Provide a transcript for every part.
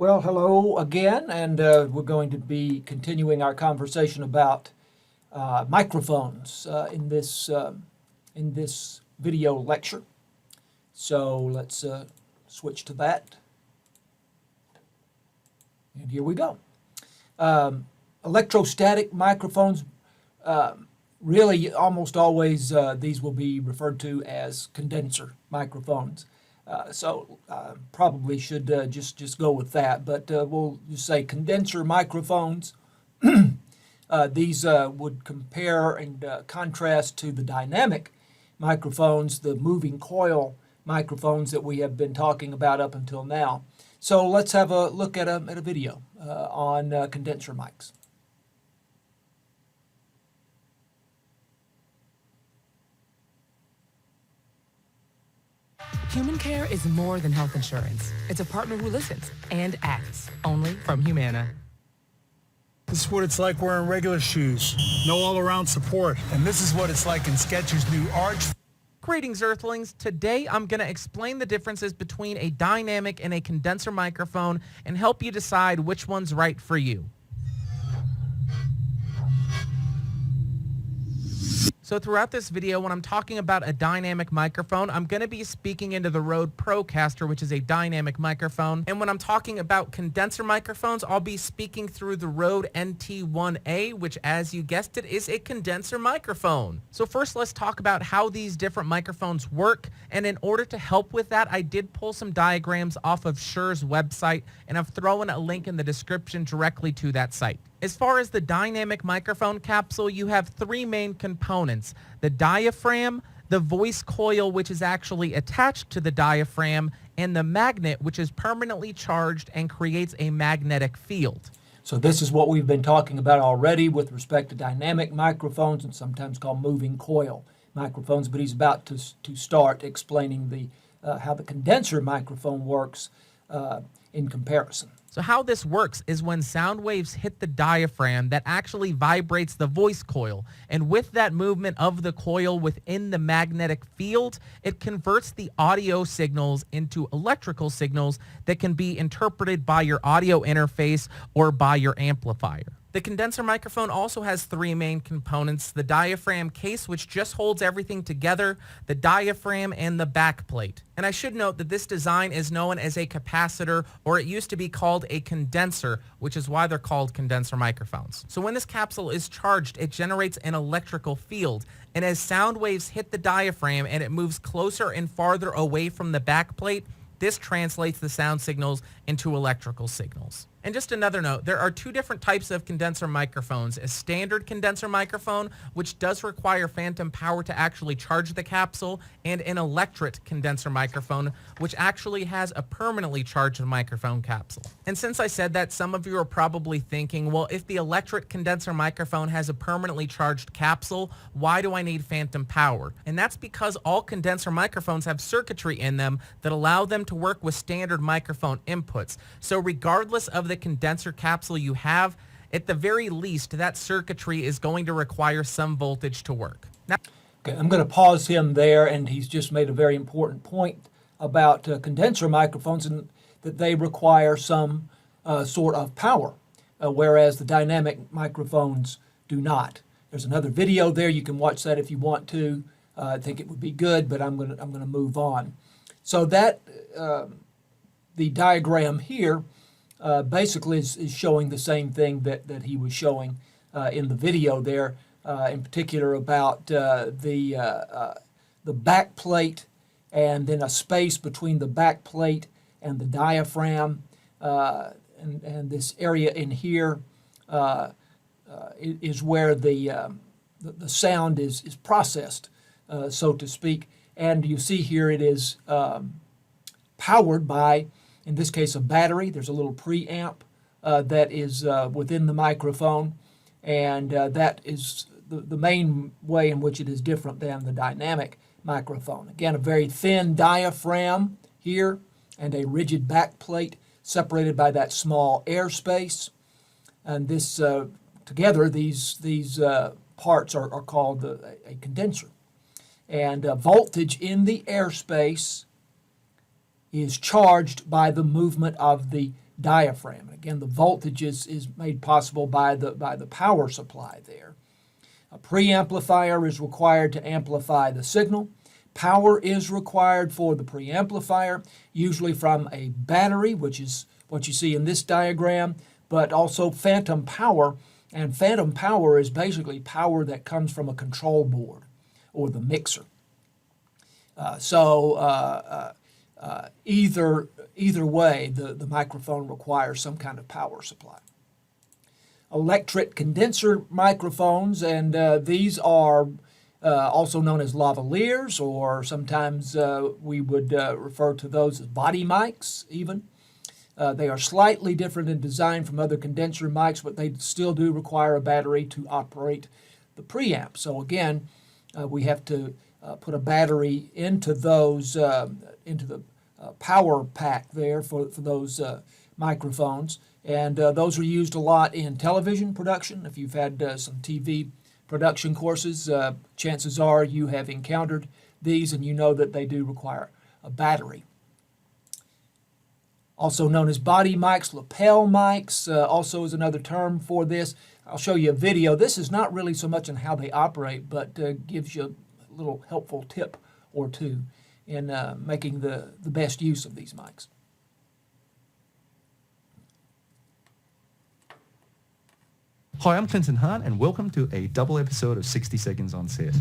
Well, hello again, and we're going to be continuing our conversation about microphones in this video lecture. So let's switch to that, and here we go. Electrostatic microphones, really almost always these will be referred to as condenser microphones. So probably should just go with that, but we'll just say condenser microphones. These would compare and contrast to the dynamic microphones, the moving coil microphones that we have been talking about up until now. So let's have a look at a video on condenser mics. Human Care is more than health insurance. It's a partner who listens and acts, only from Humana. This is what it's like wearing regular shoes. No all-around support. And this is what it's like in Skechers' new Arch. Greetings, Earthlings. Today I'm going to explain the differences between a dynamic and a condenser microphone and help you decide which one's right for you. So throughout this video, when I'm talking about a dynamic microphone, I'm going to be speaking into the Rode Procaster, which is a dynamic microphone. And when I'm talking about condenser microphones, I'll be speaking through the Rode NT1A, which, as you guessed it, is a condenser microphone. So first, let's talk about how these different microphones work. And in order to help with that, I did pull some diagrams off of Shure's website, and I've thrown a link in the description directly to that site. As far as the dynamic microphone capsule, you have three main components: the diaphragm, the voice coil, which is actually attached to the diaphragm, and the magnet, which is permanently charged and creates a magnetic field. So this is what we've been talking about already with respect to dynamic microphones, and sometimes called moving coil microphones, but he's about to start explaining how the condenser microphone works in comparison. So how this works is when sound waves hit the diaphragm, that actually vibrates the voice coil. And with that movement of the coil within the magnetic field, it converts the audio signals into electrical signals that can be interpreted by your audio interface or by your amplifier. The condenser microphone also has three main components: the diaphragm case, which just holds everything together, the diaphragm, and the back plate. And I should note that this design is known as a capacitor, or it used to be called a condenser, which is why they're called condenser microphones. So when this capsule is charged, it generates an electrical field. And as sound waves hit the diaphragm and it moves closer and farther away from the back plate, this translates the sound signals into electrical signals. And just another note, there are two different types of condenser microphones: a standard condenser microphone, which does require phantom power to actually charge the capsule, and an electret condenser microphone, which actually has a permanently charged microphone capsule. And since I said that, some of you are probably thinking, well, if the electret condenser microphone has a permanently charged capsule, why do I need phantom power? And that's because all condenser microphones have circuitry in them that allow them to work with standard microphone inputs. So regardless of the condenser capsule you have, at the very least, that circuitry is going to require some voltage to work. Now, okay, I'm going to pause him there, and he's just made a very important point about condenser microphones, and that they require some sort of power, whereas the dynamic microphones do not. There's another video there. You can watch that if you want to. I think it would be good, but I'm going to move on. So that the diagram here basically is showing the same thing that he was showing in the video there, in particular about the back plate, and then a space between the back plate and the diaphragm, and this area in here is where the sound is processed, so to speak. And you see here it is powered by, in this case, a battery. There's a little preamp that is within the microphone, and that is the main way in which it is different than the dynamic microphone. Again, a very thin diaphragm here and a rigid back plate separated by that small airspace. And this together, these parts are called a condenser. And voltage in the airspace is charged by the movement of the diaphragm. Again, the voltage is made possible by the power supply there. A preamplifier is required to amplify the signal. Power is required for the preamplifier, usually from a battery, which is what you see in this diagram, but also phantom power. And phantom power is basically power that comes from a control board or the mixer. Either way, the microphone requires some kind of power supply. Electric condenser microphones, and these are also known as lavaliers, or sometimes we would refer to those as body mics even. They are slightly different in design from other condenser mics, but they still do require a battery to operate the preamp. So again, we have to put a battery into those, into the power pack there for those microphones. And those are used a lot in television production. If you've had some TV production courses, chances are you have encountered these and you know that they do require a battery. Also known as body mics, lapel mics, also is another term for this. I'll show you a video. This is not really so much on how they operate, but gives you a little helpful tip or two in making the best use of these mics. Hi, I'm Clinton Hahn, and welcome to a double episode of 60 Seconds on Set.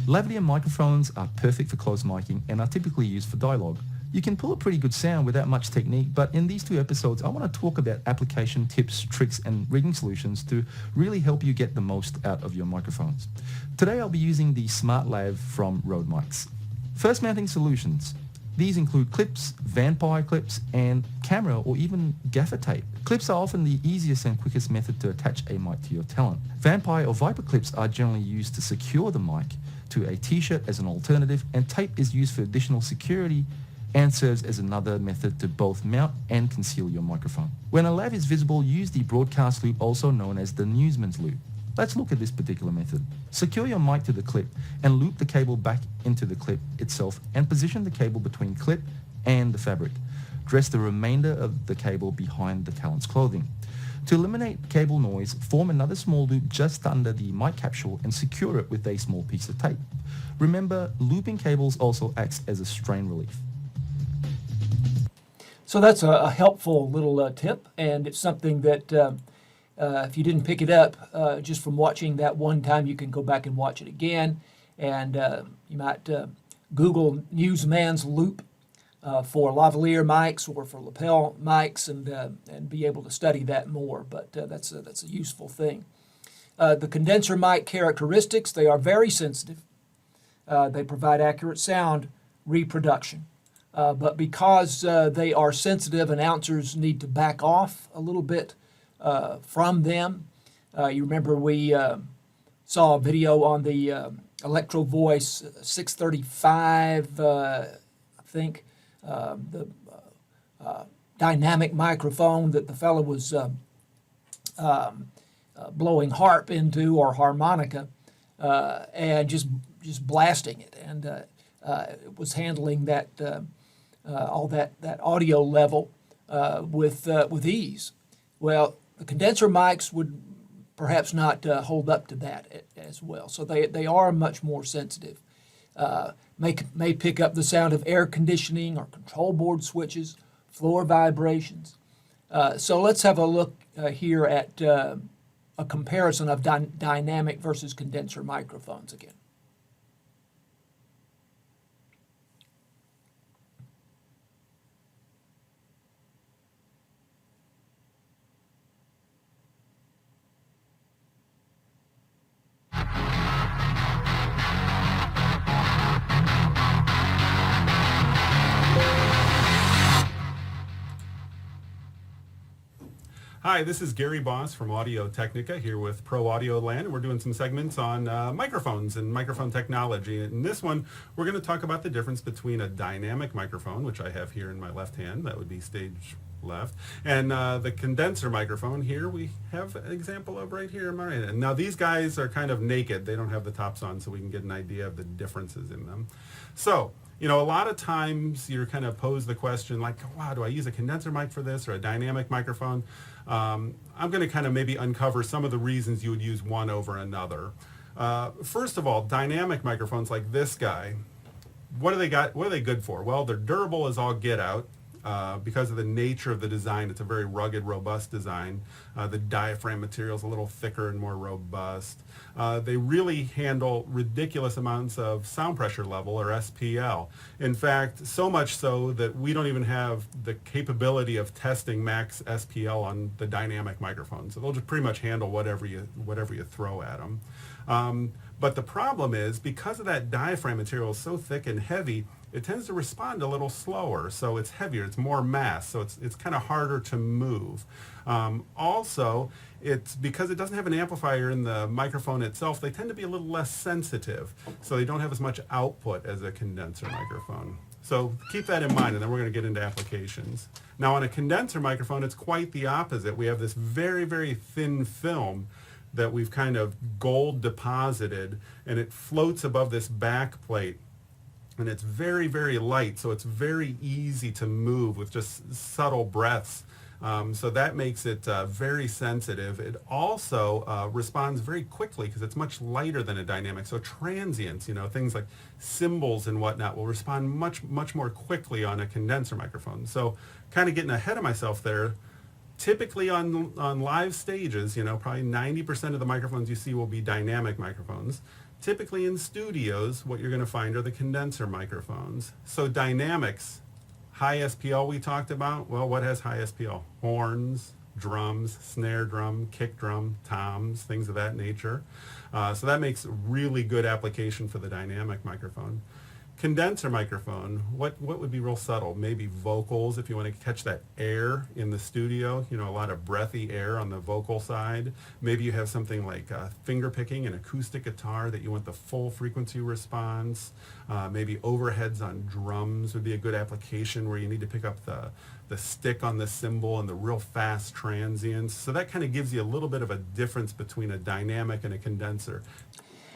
Lavalier microphones are perfect for close miking and are typically used for dialogue. You can pull a pretty good sound without much technique, but in these two episodes I want to talk about application tips, tricks and rigging solutions to really help you get the most out of your microphones. Today I'll be using the Smart Lav from Rode Mics. First, mounting solutions. These include clips, vampire clips, and camera or even gaffer tape. Clips are often the easiest and quickest method to attach a mic to your talent. Vampire or Viper clips are generally used to secure the mic to a t-shirt as an alternative, and tape is used for additional security and serves as another method to both mount and conceal your microphone. When a lav is visible, use the broadcast loop, also known as the newsman's loop. Let's look at this particular method. Secure your mic to the clip and loop the cable back into the clip itself and position the cable between clip and the fabric. Dress the remainder of the cable behind the talent's clothing. To eliminate cable noise, form another small loop just under the mic capsule and secure it with a small piece of tape. Remember, looping cables also acts as a strain relief. So that's a helpful little tip, and it's something that if you didn't pick it up just from watching that one time, you can go back and watch it again. And you might Google newsman's loop for lavalier mics or for lapel mics and be able to study that more. But that's a useful thing. The condenser mic characteristics, they are very sensitive. They provide accurate sound reproduction. But because they are sensitive, announcers need to back off a little bit from them. You remember we saw a video on the Electro Voice 635, I think, the dynamic microphone that the fellow was blowing harp into, or harmonica, and just blasting it, and it was handling that all that audio level with ease. Well, the condenser mics would perhaps not hold up to that as well. So they are much more sensitive. May pick up the sound of air conditioning or control board switches, floor vibrations. So let's have a look here at a comparison of dynamic versus condenser microphones again. Hi, this is Gary Boss from Audio Technica here with Pro Audio Land, and we're doing some segments on microphones and microphone technology. In this one, we're going to talk about the difference between a dynamic microphone, which I have here in my left hand, that would be stage left, and the condenser microphone here we have an example of right here. And now these guys are kind of naked. They don't have the tops on, so we can get an idea of the differences in them. So You know, a lot of times you're kind of posed the question like, wow, do I use a condenser mic for this or a dynamic microphone? I'm going to kind of maybe uncover some of the reasons you would use one over another. First of all, dynamic microphones like this guy, what are they good for? Well, they're durable as all get out. Because of the nature of the design, it's a very rugged, robust design. The diaphragm material is a little thicker and more robust. They really handle ridiculous amounts of sound pressure level, or SPL. In fact, so much so that we don't even have the capability of testing max SPL on the dynamic microphone. So they'll just pretty much handle whatever you throw at them. But the problem is, because of that diaphragm material is so thick and heavy, it tends to respond a little slower, so it's heavier, it's more mass, so it's kind of harder to move. Also, it's because it doesn't have an amplifier in the microphone itself, they tend to be a little less sensitive, so they don't have as much output as a condenser microphone. So keep that in mind, and then we're going to get into applications. Now, on a condenser microphone, it's quite the opposite. We have this very, very thin film that we've kind of gold deposited, and it floats above this back plate. And it's very, very light, so it's very easy to move with just subtle breaths. So that makes it very sensitive. It also responds very quickly because it's much lighter than a dynamic. So transients, you know, things like cymbals and whatnot will respond much, much more quickly on a condenser microphone. So kind of getting ahead of myself there. Typically on live stages, you know, probably 90% of the microphones you see will be dynamic microphones. Typically in studios, what you're going to find are the condenser microphones. So dynamics, high SPL we talked about. Well, what has high SPL? Horns, drums, snare drum, kick drum, toms, things of that nature. So that makes really good application for the dynamic microphone. Condenser microphone, what would be real subtle? Maybe vocals, if you want to catch that air in the studio, you know, a lot of breathy air on the vocal side. Maybe you have something like finger picking, an acoustic guitar that you want the full frequency response. Maybe overheads on drums would be a good application where you need to pick up the stick on the cymbal and the real fast transients. So that kind of gives you a little bit of a difference between a dynamic and a condenser.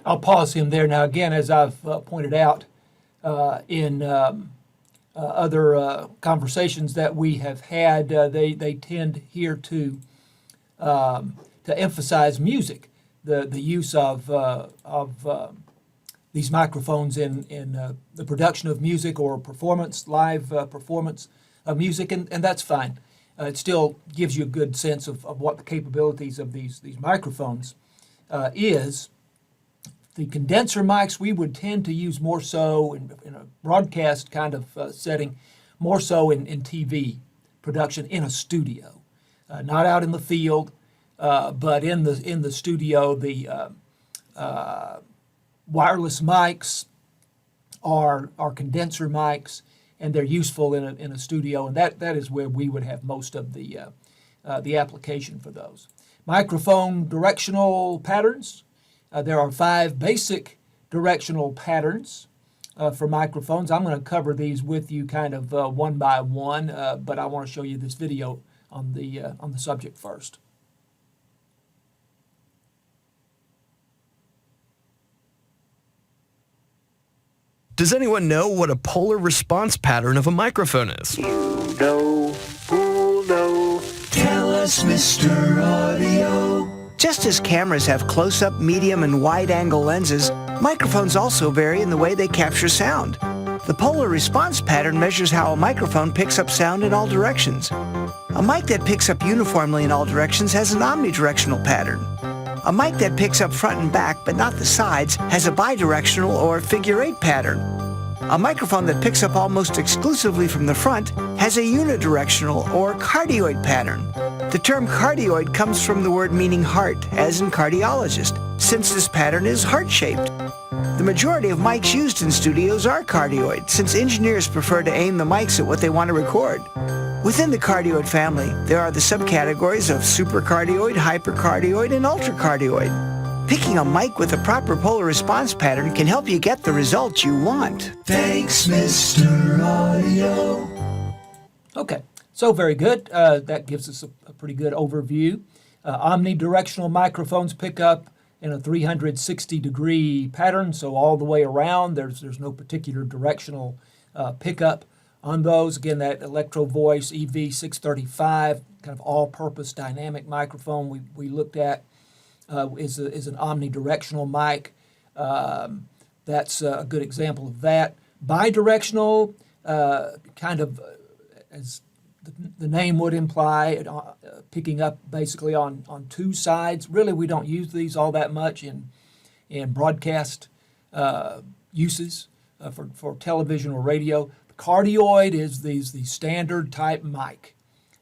I'll pause him there. Now, again, as I've pointed out, in other conversations that we have had, they tend here to emphasize music, the use of these microphones in the production of music or performance, live performance of music, and that's fine. It still gives you a good sense of what the capabilities of these microphones is. The condenser mics we would tend to use more so in a broadcast kind of setting, more so in TV production in a studio, not out in the field, but in the studio. The wireless mics are condenser mics, and they're useful in a studio, and that is where we would have most of the application for those. Microphone directional patterns. There are 5 basic directional patterns for microphones. I'm going to cover these with you kind of one by one, but I want to show you this video on the subject first. Does anyone know what a polar response pattern of a microphone is? You know, who'll know? Tell us, Mr. Audio. Just as cameras have close-up, medium, and wide-angle lenses, microphones also vary in the way they capture sound. The polar response pattern measures how a microphone picks up sound in all directions. A mic that picks up uniformly in all directions has an omnidirectional pattern. A mic that picks up front and back, but not the sides, has a bidirectional or figure-8 pattern. A microphone that picks up almost exclusively from the front has a unidirectional or cardioid pattern. The term cardioid comes from the word meaning heart, as in cardiologist, since this pattern is heart-shaped. The majority of mics used in studios are cardioid, since engineers prefer to aim the mics at what they want to record. Within the cardioid family, there are the subcategories of supercardioid, hypercardioid, and ultracardioid. Picking a mic with a proper polar response pattern can help you get the results you want. Thanks, Mr. Audio. Okay, so very good. That gives us a pretty good overview. Omnidirectional microphones pick up in a 360-degree pattern, so all the way around. There's no particular directional pickup on those. Again, that Electro Voice EV635, kind of all-purpose dynamic microphone we looked at is an omnidirectional mic. That's a good example of that. Bidirectional, kind of as the name would imply, picking up basically on two sides. Really, we don't use these all that much in broadcast uses for television or radio. The cardioid is the standard type mic,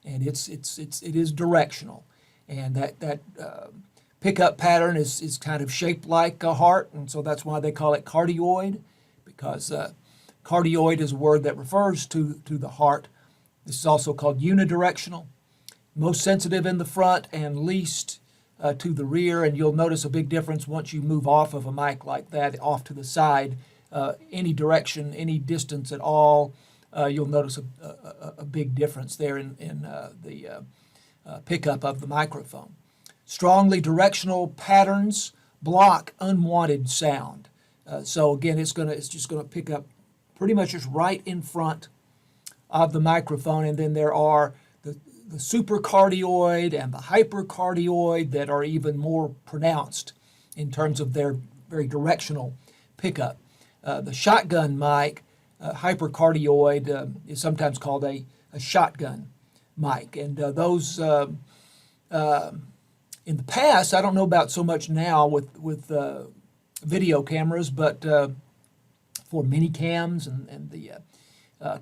and it is directional, and that pickup pattern is kind of shaped like a heart, and so that's why they call it cardioid, because cardioid is a word that refers to the heart. This is also called unidirectional, most sensitive in the front and least to the rear, and you'll notice a big difference once you move off of a mic like that, off to the side, any direction, any distance at all, you'll notice a big difference there in the pickup of the microphone. Strongly directional patterns block unwanted sound. So again, it's just gonna pick up pretty much just right in front of the microphone, and then there are the supercardioid and the hypercardioid that are even more pronounced in terms of their very directional pickup. The shotgun mic, hypercardioid, is sometimes called a shotgun mic, and those in the past, I don't know about so much now with video cameras, but for mini cams and the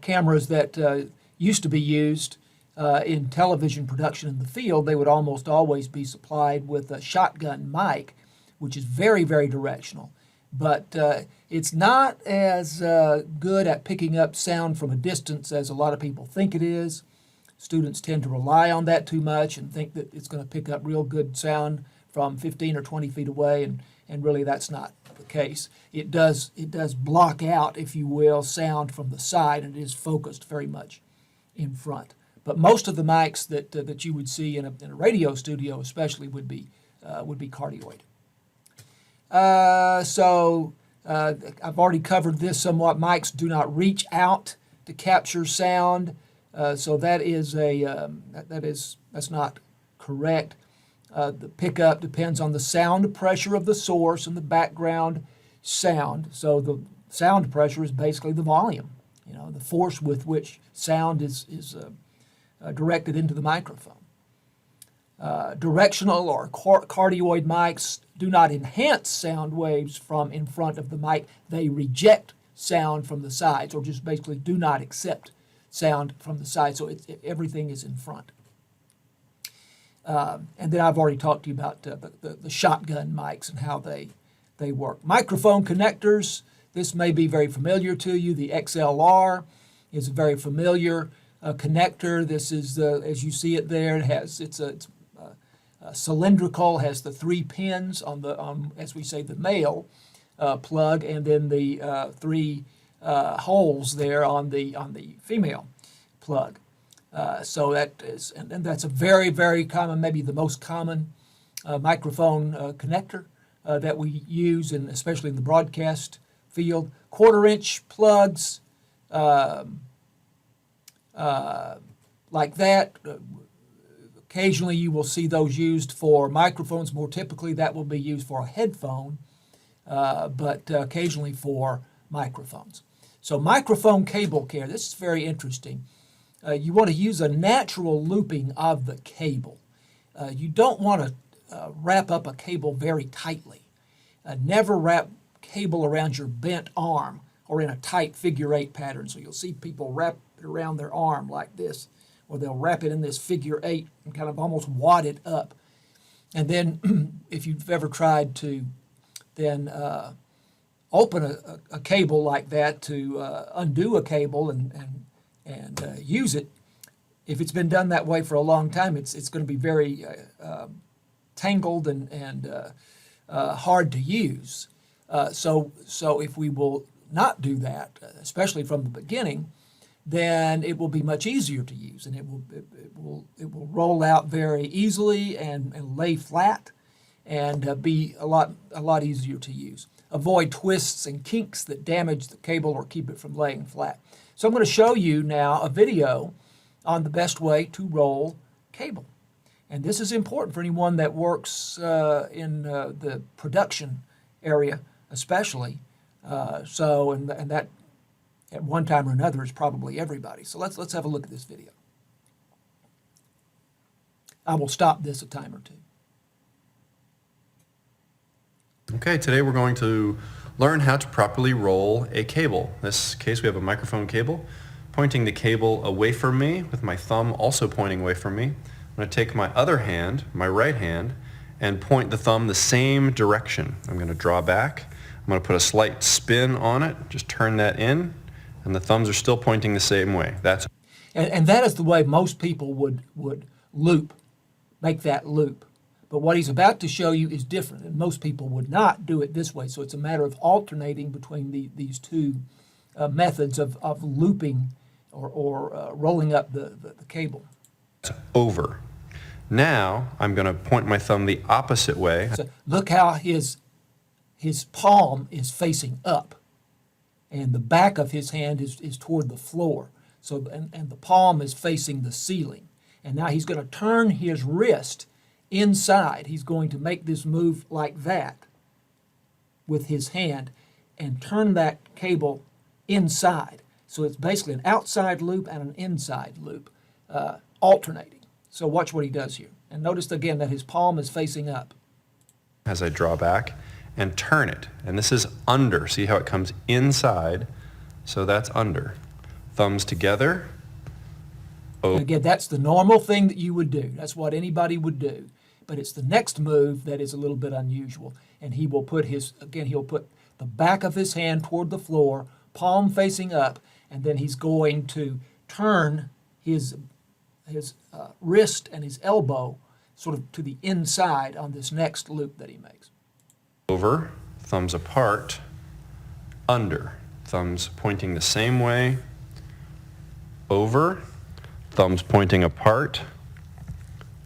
cameras that used to be used in television production in the field, they would almost always be supplied with a shotgun mic, which is very, very directional. But it's not as good at picking up sound from a distance as a lot of people think it is. Students tend to rely on that too much and think that it's going to pick up real good sound from 15 or 20 feet away, and really that's not the case. It does block out, if you will, sound from the side, and it is focused very much in front. But most of the mics that you would see in a radio studio especially would be cardioid. So I've already covered this somewhat. Mics do not reach out to capture sound. So that's not correct. The pickup depends on the sound pressure of the source and the background sound. So the sound pressure is basically the volume, the force with which sound is directed into the microphone. Directional or cardioid mics do not enhance sound waves from in front of the mic. They reject sound from the sides, or just basically do not accept sound from the side, so everything is in front. And then I've already talked to you about the shotgun mics and how they work. Microphone connectors, this may be very familiar to you. The XLR is a very familiar connector. This is, as you see it there, it's cylindrical, has the 3 pins on as we say, the male plug, and then the 3 holes there on the female plug. So that is, and that's a very, very common, maybe the most common microphone connector that we use, and especially in the broadcast field. 1/4-inch plugs like that. Occasionally you will see those used for microphones. More typically that will be used for a headphone, but occasionally for microphones. So microphone cable care, this is very interesting. You want to use a natural looping of the cable. You don't want to wrap up a cable very tightly. Never wrap cable around your bent arm or in a tight figure-8 pattern. So you'll see people wrap it around their arm like this, or they'll wrap it in this figure-8 and kind of almost wad it up. And then if you've ever tried to then open a cable like that to undo a cable and use it, if it's been done that way for a long time, it's going to be very tangled and hard to use. So if we will not do that, especially from the beginning, then it will be much easier to use, and it will roll out very easily and lay flat, and be a lot easier to use. Avoid twists and kinks that damage the cable or keep it from laying flat. So I'm going to show you now a video on the best way to roll cable. And this is important for anyone that works in the production area especially. And that at one time or another is probably everybody. So let's have a look at this video. I will stop this a time or two. Okay, today we're going to learn how to properly roll a cable. In this case we have a microphone cable. Pointing the cable away from me with my thumb also pointing away from me. I'm going to take my other hand, my right hand, and point the thumb the same direction. I'm going to draw back. I'm going to put a slight spin on it, just turn that in, and the thumbs are still pointing the same way. And that is the way most people would loop, make that loop. But what he's about to show you is different, and most people would not do it this way. So it's a matter of alternating between these two methods of looping or rolling up the cable. Over. Now I'm going to point my thumb the opposite way. So look how his palm is facing up, and the back of his hand is toward the floor. So and the palm is facing the ceiling. And now he's going to turn his wrist inside. He's going to make this move like that with his hand and turn that cable inside. So it's basically an outside loop and an inside loop, alternating. So watch what he does here. And notice again that his palm is facing up. As I draw back and turn it. And this is under. See how it comes inside? So that's under. Thumbs together. And again, that's the normal thing that you would do. That's what anybody would do. But it's the next move that is a little bit unusual. And he will put he'll put the back of his hand toward the floor, palm facing up, and then he's going to turn his wrist and his elbow sort of to the inside on this next loop that he makes. Over, thumbs apart, under, thumbs pointing the same way, over, thumbs pointing apart,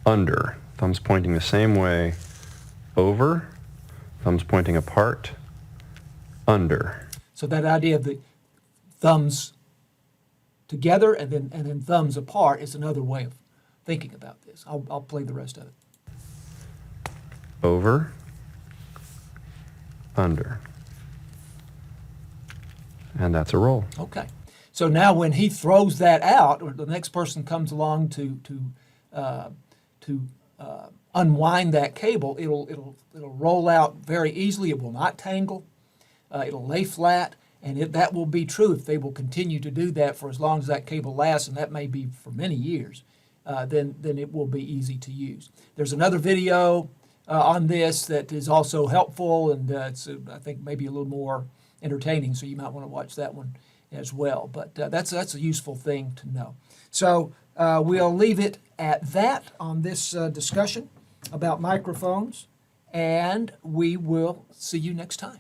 under, thumbs pointing the same way, over, thumbs pointing apart, under. So that idea of the thumbs together and then thumbs apart is another way of thinking about this. I'll play the rest of it. Over, under. And that's a roll. Okay. So now when he throws that out, or the next person comes along to unwind that cable, it'll roll out very easily. It will not tangle. It'll lay flat, and that will be true if they will continue to do that for as long as that cable lasts, and that may be for many years. Then it will be easy to use. There's another video on this that is also helpful, and it's I think maybe a little more entertaining, so you might want to watch that one as well. But that's a useful thing to know. So we'll leave it at that on this discussion about microphones, and we will see you next time.